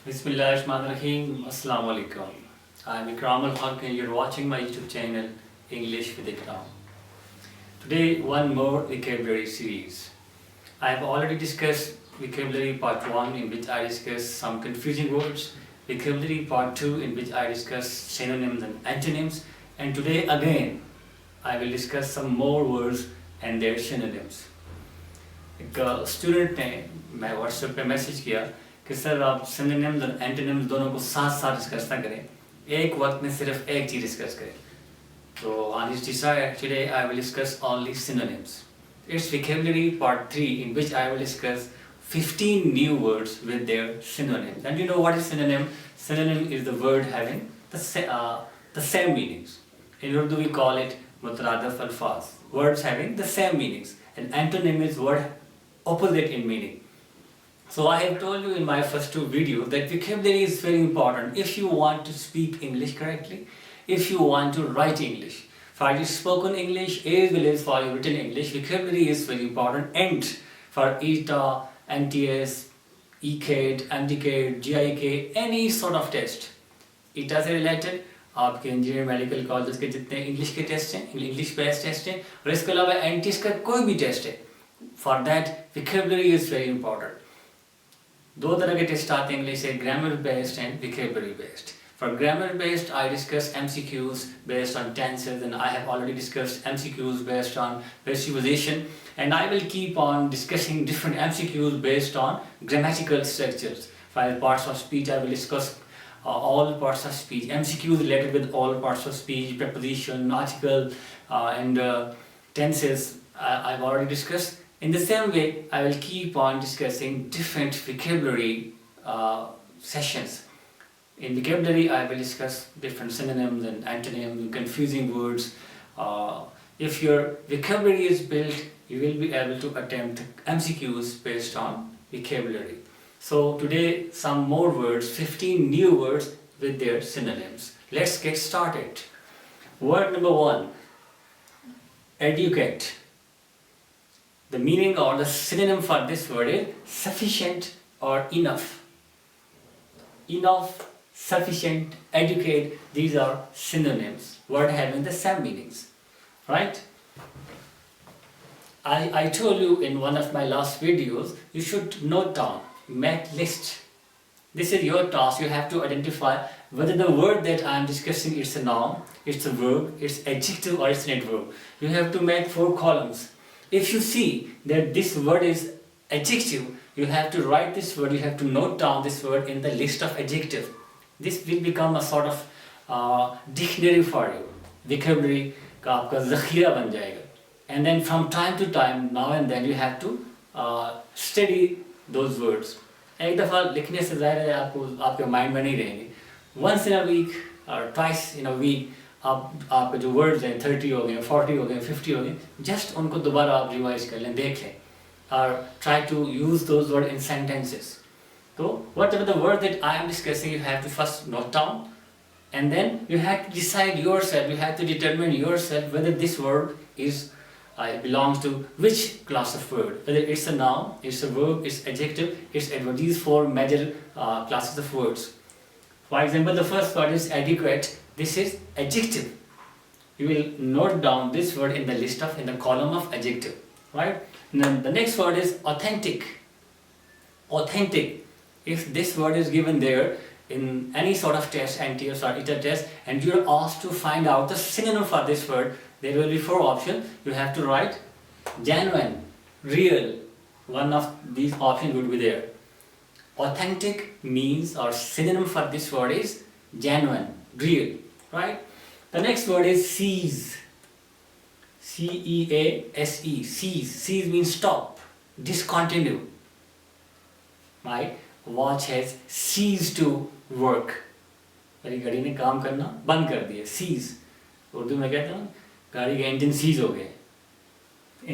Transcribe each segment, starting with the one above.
Bismillahirrahmanirrahim. Assalamu alaikum. I'm Ikram al-Haq and you're watching my YouTube channel English with Ikram. Today, one more vocabulary series. I have already discussed vocabulary part 1 in which I discussed some confusing words, vocabulary part 2 in which I discussed synonyms and antonyms, and today again I will discuss some more words and their synonyms. एक student ने मैं WhatsApp पे message किया कि sir आप synonyms और antonyms दोनों को साथ साथ डिस्कस ना करें, एक वक्त में सिर्फ एक चीज़ डिस्कस करें. So on his desire, today I will discuss only synonyms. It's vocabulary part 3 in which I will discuss 15 new words with their synonyms. And you know what is synonym? Synonym is the word having the same meanings. In Urdu we call it mutaradif alfaz, words having the same meanings. And antonym is word opposite in meaning. So I have told you in my first 2 videos that vocabulary is very important if you want to speak English correctly, if you want to write English. For your spoken English as well as for your written English, vocabulary is very important. And for ETA, NTS, ECAT, MDCAT, GIK, any sort of test, ETA से related आपके engineer medical college के जितने English के test हैं, English based test हैं, और इसके अलावा एनटीएस का कोई भी टेस्ट है, for that vocabulary is very important. 2 तरह के टेस्ट आते हैं इंग्लिश से, grammar based and vocabulary based. For grammar based, I discuss MCQs based on tenses, and I have already discussed MCQs based on passivization, and I will keep on discussing different MCQs based on grammatical structures. For parts of speech, I will discuss all parts of speech, MCQs related with all parts of speech, preposition, article, and tenses. I've already discussed. In the same way, I will keep on discussing different vocabulary sessions. In vocabulary, I will discuss different synonyms and antonyms, confusing words. If your vocabulary is built, you will be able to attempt MCQs based on vocabulary. So today, some more words, 15 new words with their synonyms. Let's get started. Word number 1, educate. The meaning or the synonym for this word is sufficient or enough. Enough, sufficient, educate, these are synonyms, word having the same meanings, right? I told you in one of my last videos, you should note down, make list. This is your task. You have to identify whether the word that I am discussing is a noun, it's a verb, it's adjective, or it's an adverb. You have to make 4 columns. If you see that this word is adjective, you have to write this word, you have to note down this word in the list of adjective. This will become a sort of dictionary for you. Vocabulary का आपका ज़ख़ीरा बन जाएगा. And then from time to time, now and then, you have to study those words. एक दफ़ा लिखने से ज़ाहिर है आपको आपके माइंड में नहीं रहेंगे. Once in a week or twice in a week, आपके जो words हैं 30 हो गए, 40 हो गए, 50 हो गए, just उनको दोबारा आप रिवाइज कर लें, देख लें, or try to use those words in sentences. So whatever the word that I am discussing, you have to first note down, and then you have to decide yourself, you have to determine yourself whether this word is belongs to which class of word, whether it's a noun, it's a verb, it's adjective, it's adverb. These 4 major classes of words. For example, the first word is adequate. This is adjective. You will note down this word in the list of, in the column of adjective, right? Now the next word is authentic. Authentic. If this word is given there in any sort of test, NTS or ETA test, and you are asked to find out the synonym for this word, there will be 4 options. You have to write genuine, real. One of these options would be there. Authentic means, or synonym for this word is genuine, real, right? The next word is cease. C-E-A-S-E, cease. Cease means stop, discontinue, right? Watch has ceased to work. मेरी गाड़ी ने काम करना बंद कर दिया. Cease. Urdu में कहते हैं गाड़ी का इंजन सीज हो गया.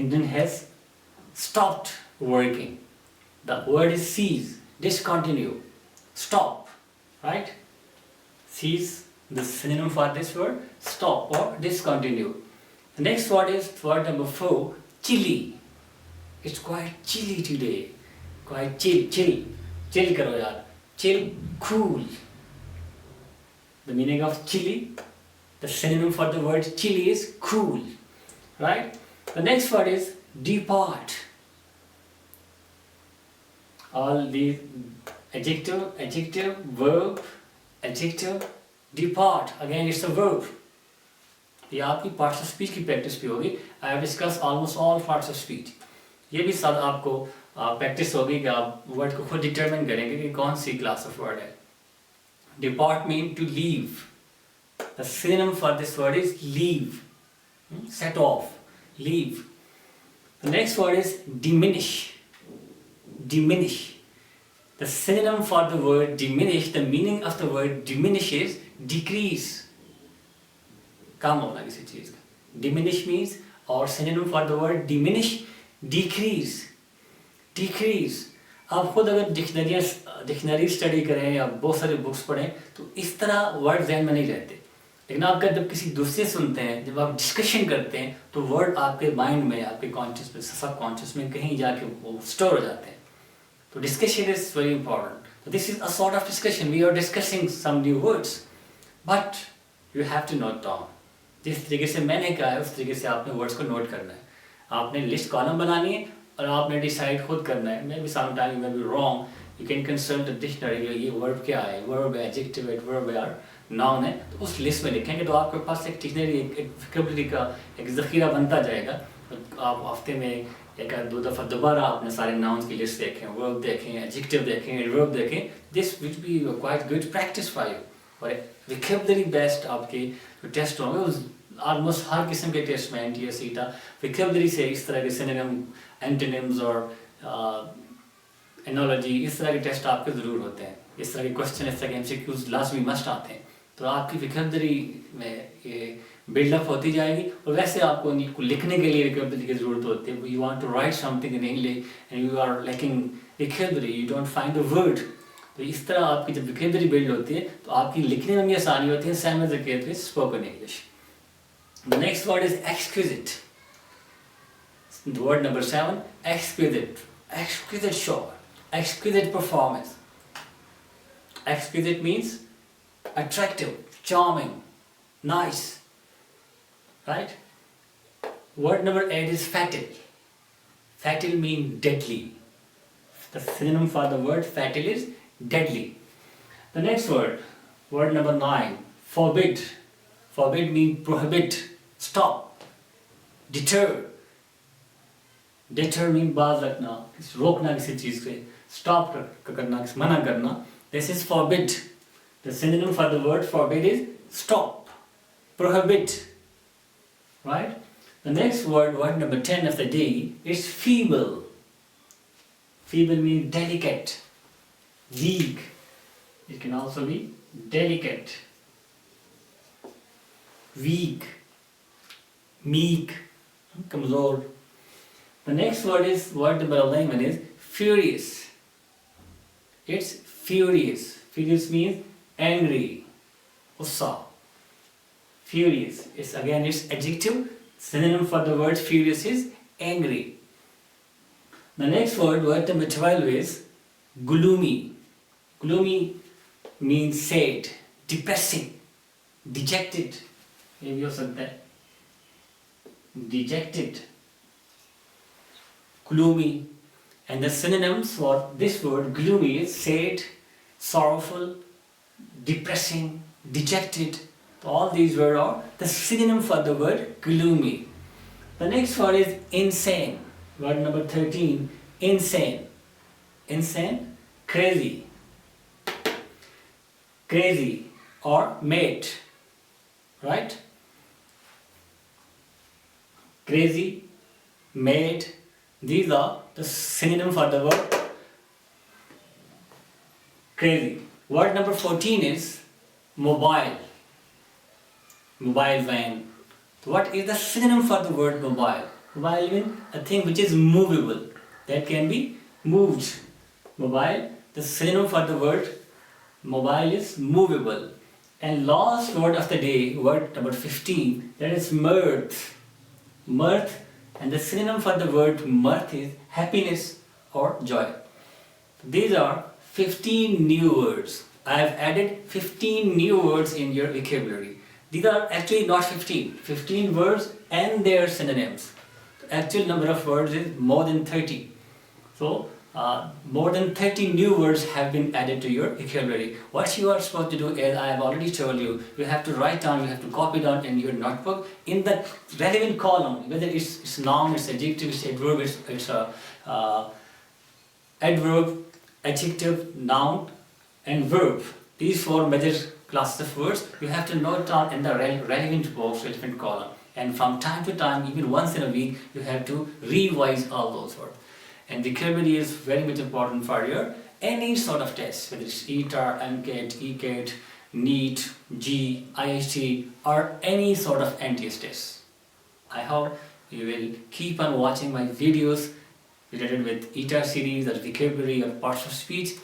Engine has stopped working. The word is cease, discontinue, stop, right? Cease, the synonym for this word, stop or discontinue. The next word is word number 4, chilly. It's quite chilly today. Quite chill. Chill करो यार. Chill, cool. The meaning of chilly, the synonym for the word chilly is cool, right? The next word is depart. All these adjective, verb, adjective, depart. Again, it's a verb. ये आपकी parts of speech की practice भी होगी. I have discuss almost all parts of speech. ये भी साथ आपको practice होगी कि आप वर्ड को खुद डिटरमिन करेंगे कि कौन सी क्लास ऑफ वर्ड है. Depart mean to leave. The synonym for this word is leave. Set off, leave. The next word is diminish. Diminish. The synonym for the word diminish, the meaning of the word diminish is decrease. कम होना किसी चीज का. Diminish means, or synonym for the word diminish, decrease. Decrease. आप खुद अगर dictionary study करें या बहुत सारे बुक्स पढ़ें तो इस तरह वर्ड ज़हन में नहीं रहते. लेकिन आप जब किसी दूसरे सुनते हैं, जब आप डिस्कशन करते हैं तो वर्ड आपके माइंड में, आपके कॉन्शियस में, सब कॉन्शियस में कहीं जाके वो स्टोर हो जाते हैं. तो discussion is very important. This is a sort of discussion. We are discussing some new words but you have to note down. जिस तरीके से मैंने कहा है उस तरीके से आपने वर्ड्स को नोट करना है. आपने लिस्ट कॉलम बनानी है और आपने डिसाइड खुद करना है. Maybe some time maybe wrong. You can consult the dictionary. ये वर्ब क्या है, वर्ब है, एडजेक्टिव है, वर्ब है, नाउन है, तो उस लिस्ट में लिखेंगे तो आपके पास एक डिक्शनरी, एक वोकैबुलरी का एक ज़ख़ीरा बनता जाएगा. आप हफ्ते में एक दो दफ़ा दोबारा आपने सारे नाउन्स की लिस्ट देखें, वर्ब देखें, एडजेक्टिव देखें, एडवर्ब देखें. This will be quite good practice for you. और वोकैबुलरी बेस्ड आपके जो टेस्ट होंगे, ऑलमोस्ट हर किस्म के टेस्ट में एनटीए सीटा वोकैबुलरी से इस तरह के सिनोनिम, एंटोनिम्स और एनोलॉजी, इस तरह के टेस्ट आपके ज़रूर होते हैं. इस तरह के क्वेश्चन, इस तरह के एमसीक्यूज लाजमी मस्ट आते हैं. तो आपकी वोकैबुलरी में ये बिल्डअप होती जाएगी. और वैसे आपको इनको लिखने के लिए वोकैबुलरी की ज़रूरत होती है. You want to write something in English and you are lacking vocabulary, you don't find the word. तो इस तरह आपकी जब वोकैबुलरी बिल्ड होती है तो आपकी लिखने में भी आसानी होती है. Same as the case with spoken English. The next word is exquisite. The word number 7, exquisite. Exquisite show, exquisite performance. Exquisite means attractive, charming, nice. Right? Word number 8 is fatal. Fatal means deadly. The synonym for the word fatal is deadly. The next word, word number 9, forbid. Forbid means prohibit, stop, deter. Deter means बाज रखना, रोकना किसी चीज़ से, stop करना, मना करना. This is forbid. The synonym for the word forbid is stop, prohibit. Right? The next word, word number 10 of the day, is feeble. Feeble means delicate, weak. It can also be delicate, weak, meek, kamzor. The next word is, word number 11 is furious. It's furious. Furious means angry, gussa. Furious. It's again its adjective. Synonym for the word furious is angry. The next word, word number 12 is gloomy. Gloomy means sad, depressing, dejected. ये भी हो सकता है. Dejected, gloomy. And the synonyms for this word gloomy is sad, sorrowful, depressing, dejected. All these words are the synonym for the word gloomy. The next word is insane. Word number 13, insane. Insane, crazy. Crazy or mad. Right? Crazy, mad, these are the synonym for the word crazy. Word number 14 is mobile. Mobile van. What is the synonym for the word mobile? Mobile means a thing which is movable, that can be moved. Mobile, the synonym for the word mobile is movable. And last word of the day, word number 15, that is mirth. Mirth, and the synonym for the word mirth is happiness or joy. These are 15 new words. I have added 15 new words in your vocabulary. These are actually not 15. 15 words and their synonyms. The actual number of words is more than 30. So, more than 30 new words have been added to your vocabulary. What you are supposed to do, as I have already told you, you have to write down, you have to copy down in your notebook in the relevant column, whether it's noun, it's adjective, it's adverb, it's adverb, adjective, noun, and verb. These four major classes of words you have to note down in the relevant box, relevant column. And from time to time, even once in a week, you have to revise all those words. And vocabulary is very much important for your any sort of test, whether it's ETAR, MCAT, ECAT, NEET, G, IHT, or any sort of NTS test. I hope you will keep on watching my videos related with ETAR series or vocabulary or parts of speech.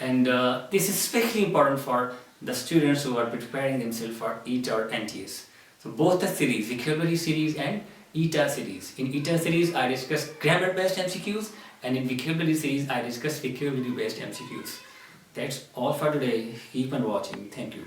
And this is especially important for the students who are preparing themselves for ETAR NTS. So both the series, vocabulary series and ETAR series. In ETAR series, I discuss grammar-based MCQs, and in vocabulary series, I discuss vocabulary-based MCQs. That's all for today. Keep on watching. Thank you.